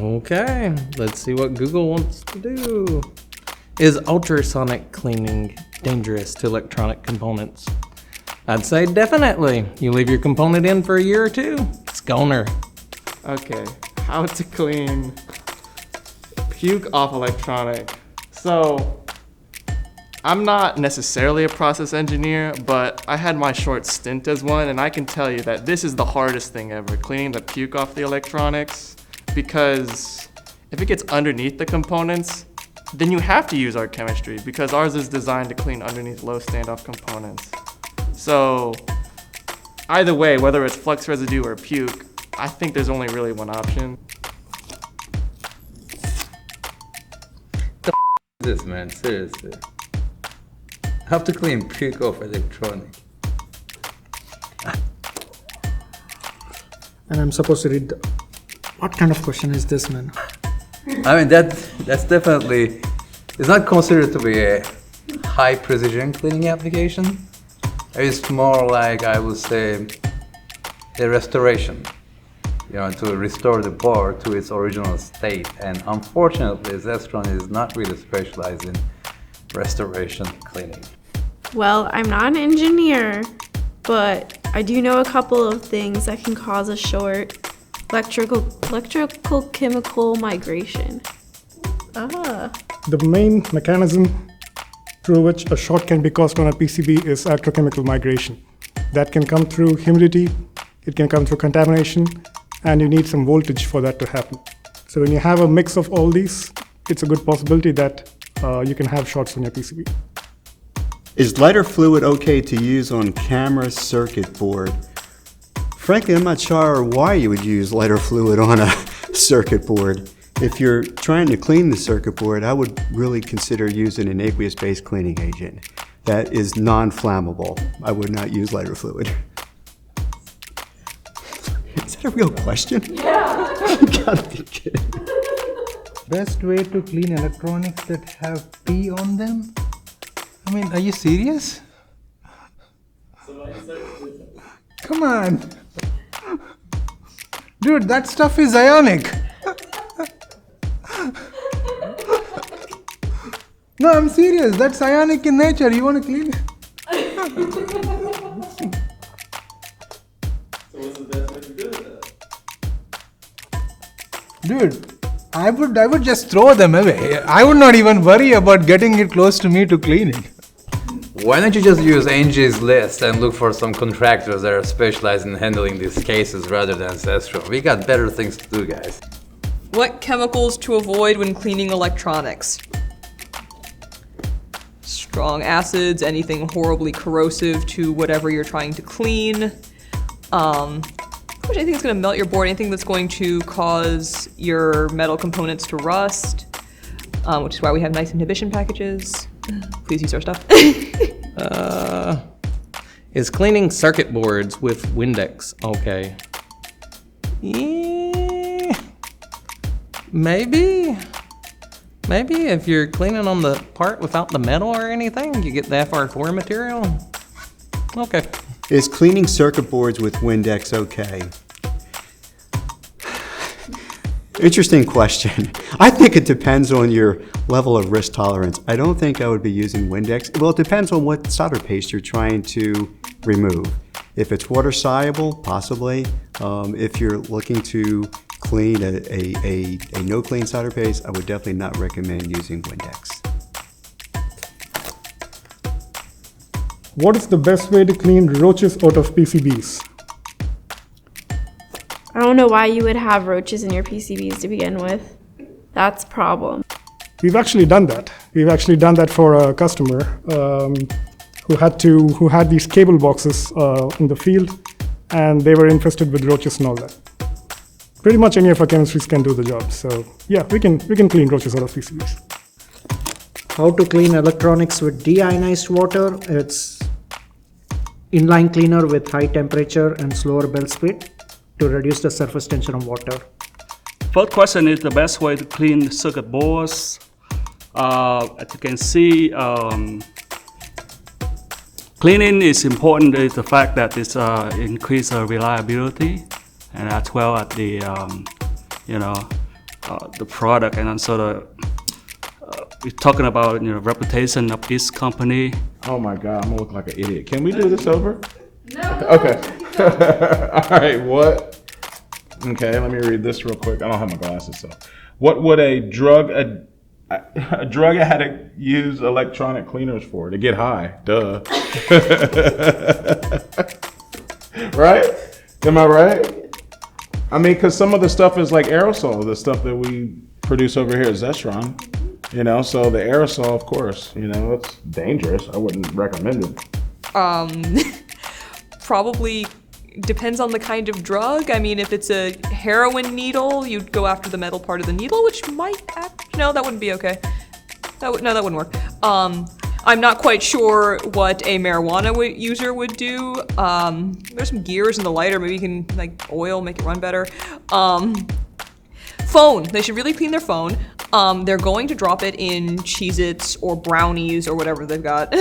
Okay, let's see what Google wants to do. Is ultrasonic cleaning dangerous to electronic components? I'd say definitely. You leave your component in for a year or two, it's goner. Okay, how to clean puke off electronic. So, I'm not necessarily a process engineer, but I had my short stint as one, and I can tell you that this is the hardest thing ever, cleaning the puke off the electronics, because if it gets underneath the components, then you have to use our chemistry, because ours is designed to clean underneath low standoff components. So, either way, whether it's flux residue or puke, I think there's only really one option. This man, seriously. How to clean puke off electronic? And I'm supposed to read what kind of question is this, man? I mean, that's definitely, it's not considered to be a high precision cleaning application. It's more like, I would say, a restoration, to restore the board to its original state. And unfortunately, ZESTRON is not really specialized in restoration cleaning. Well, I'm not an engineer, but I do know a couple of things that can cause a short. Electrical chemical migration. The main mechanism through which a short can be caused on a PCB is electrochemical migration. That can come through humidity, it can come through contamination, and you need some voltage for that to happen. So when you have a mix of all these, it's a good possibility that you can have shorts on your PCB. Is lighter fluid okay to use on camera circuit board? Frankly, I'm not sure why you would use lighter fluid on a circuit board. If you're trying to clean the circuit board, I would really consider using an aqueous-based cleaning agent. That is non-flammable. I would not use lighter fluid. Is that a real question? Yeah. You gotta be kidding. Best way to clean electronics that have pee on them? I mean, are you serious? Come on. Dude, that stuff is ionic. No, I'm serious. That's ionic in nature. You want to clean it? So what's the best way to do that? Dude, I would just throw them away. I would not even worry about getting it close to me to clean it. Why don't you just use Angie's list and look for some contractors that are specialized in handling these cases rather than ZESTRON? We got better things to do, guys. What chemicals to avoid when cleaning electronics? Strong acids, anything horribly corrosive to whatever you're trying to clean. Anything that's going to melt your board, anything that's going to cause your metal components to rust, which is why we have nice inhibition packages. Please use our stuff. Is cleaning circuit boards with Windex okay? Yeah, maybe if you're cleaning on the part without the metal or anything, you get the FR4 material. Okay. Is cleaning circuit boards with Windex okay? Interesting question. I think it depends on your level of risk tolerance. I don't think I would be using Windex. Well, it depends on what solder paste you're trying to remove. If it's water soluble, possibly. If you're looking to clean a no clean solder paste, I would definitely not recommend using Windex. What is the best way to clean roaches out of PCBs? I don't know why you would have roaches in your PCBs to begin with. That's a problem. We've actually done that. We've actually done that for a customer who had these cable boxes in the field, and they were infested with roaches and all that. Pretty much any of our chemistries can do the job. So yeah, we can clean roaches out of PCBs. How to clean electronics with deionized water? It's inline cleaner with high temperature and slower belt speed to reduce the surface tension of water. First question is the best way to clean circuit boards. As you can see, cleaning is important. Is the fact that it's increase reliability, and as well as the the product, and also we're talking about reputation of this company. Oh my God, I'm gonna look like an idiot. Can we do this over? No. Okay. All right. What? Okay. Let me read this real quick. I don't have my glasses, so. What would a drug addict use electronic cleaners for? To get high. Duh. Right? Am I right? I mean, because some of the stuff is like aerosol, the stuff that we produce over here at ZESTRON. So the aerosol, of course, it's dangerous. I wouldn't recommend it. Probably depends on the kind of drug. I mean, if it's a heroin needle, you'd go after the metal part of the needle, which might no, that wouldn't be okay. No, that wouldn't work. I'm not quite sure what a marijuana user would do. There's some gears in the lighter. Maybe you can, like, oil, make it run better. Phone. They should really clean their phone. They're going to drop it in Cheez-Its or brownies or whatever they've got.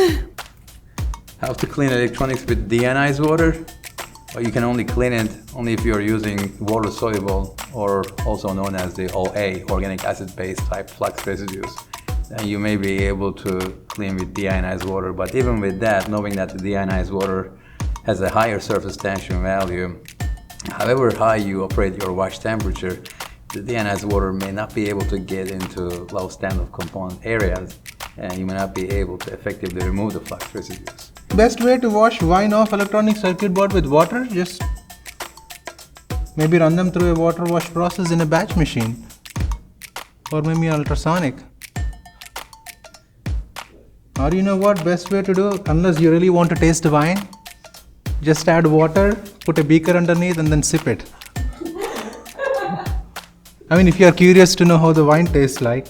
How to clean electronics with deionized water? Well, you can only clean it if you're using water soluble, or also known as the OA, organic acid-base type flux residues. Then you may be able to clean with deionized water, but even with that, knowing that the deionized water has a higher surface tension value, however high you operate your wash temperature, the deionized water may not be able to get into low standoff component areas, and you may not be able to effectively remove the flux residues. Best way to wash wine off electronic circuit board with water? Just maybe run them through a water wash process in a batch machine, or maybe ultrasonic. Or you know what best way to do, unless you really want to taste the wine, just add water, put a beaker underneath and then sip it. I mean, if you are curious to know how the wine tastes like,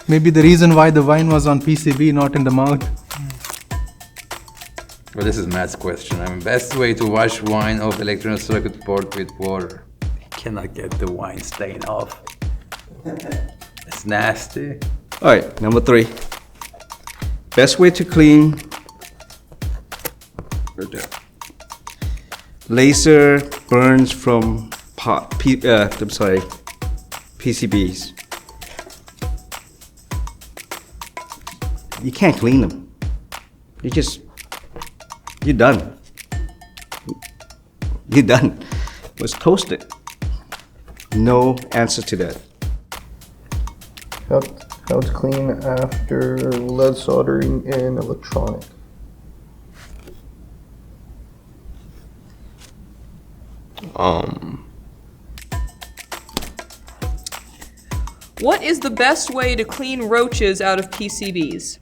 maybe the reason why the wine was on PCB, not in the mouth. Well, this is Matt's question. Best way to wash wine off electronic circuit board with water. You cannot get the wine stain off. It's nasty. All right, number 3. Best way to clean laser burns from PCBs. You can't clean them. You're done. You're done. It was toasted. No answer to that. How to clean after lead soldering in electronic. What is the best way to clean roaches out of PCBs?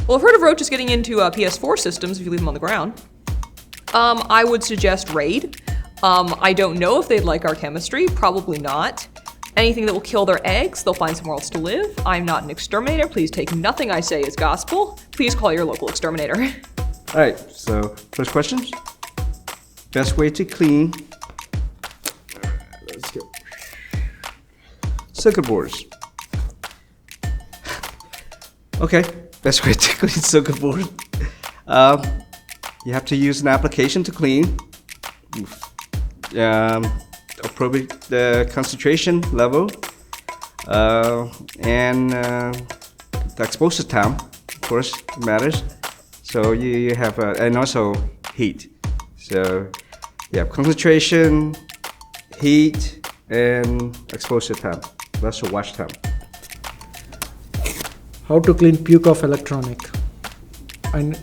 Well, I've heard of roaches getting into PS4 systems if you leave them on the ground. I would suggest Raid. I don't know if they'd like our chemistry, probably not. Anything that will kill their eggs, they'll find somewhere else to live. I'm not an exterminator, please take nothing I say as gospel. Please call your local exterminator. All right, so first questions. Best way to clean. Let's go. Circuit boards. Okay, best way to clean circuit board. You have to use an application to clean. Appropriate concentration level, and the exposure time, of course, matters. So you have, and also heat. So you have concentration, heat, and exposure time. That's your wash time. How to clean puke of electronic? I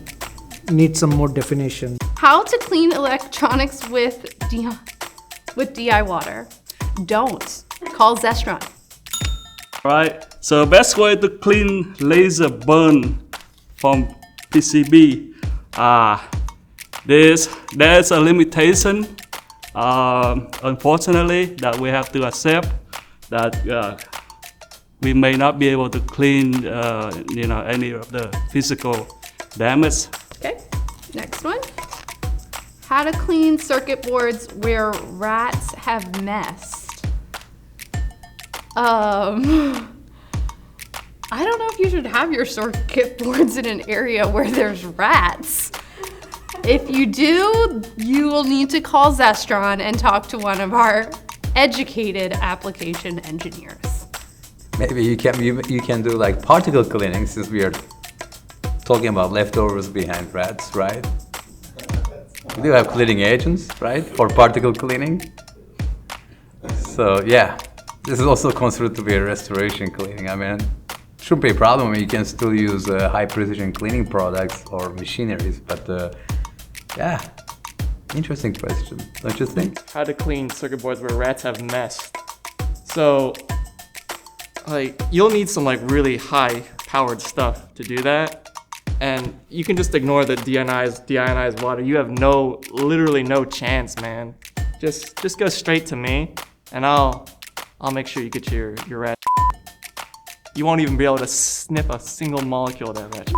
need some more definition. How to clean electronics with DI water. Don't. Call ZESTRON. Right, so best way to clean laser burn from PCB. There's a limitation, unfortunately, that we have to accept, that we may not be able to clean any of the physical damage. Okay, next one. How to clean circuit boards where rats have nest. I don't know if you should have your circuit boards in an area where there's rats. If you do, you will need to call ZESTRON and talk to one of our educated application engineers. Maybe you can do like particle cleaning, since we are talking about leftovers behind rats, right? We do have cleaning agents, right, for particle cleaning. So yeah, this is also considered to be a restoration cleaning. I mean, shouldn't be a problem. I mean, you can still use high precision cleaning products or machineries, but yeah, interesting question, don't you think? How to clean circuit boards where rats have messed. So, like, you'll need some like really high powered stuff to do that. And you can just ignore the deionized water. You have literally no chance, man. Just go straight to me, and I'll make sure you get your rat. You won't even be able to sniff a single molecule of that rat.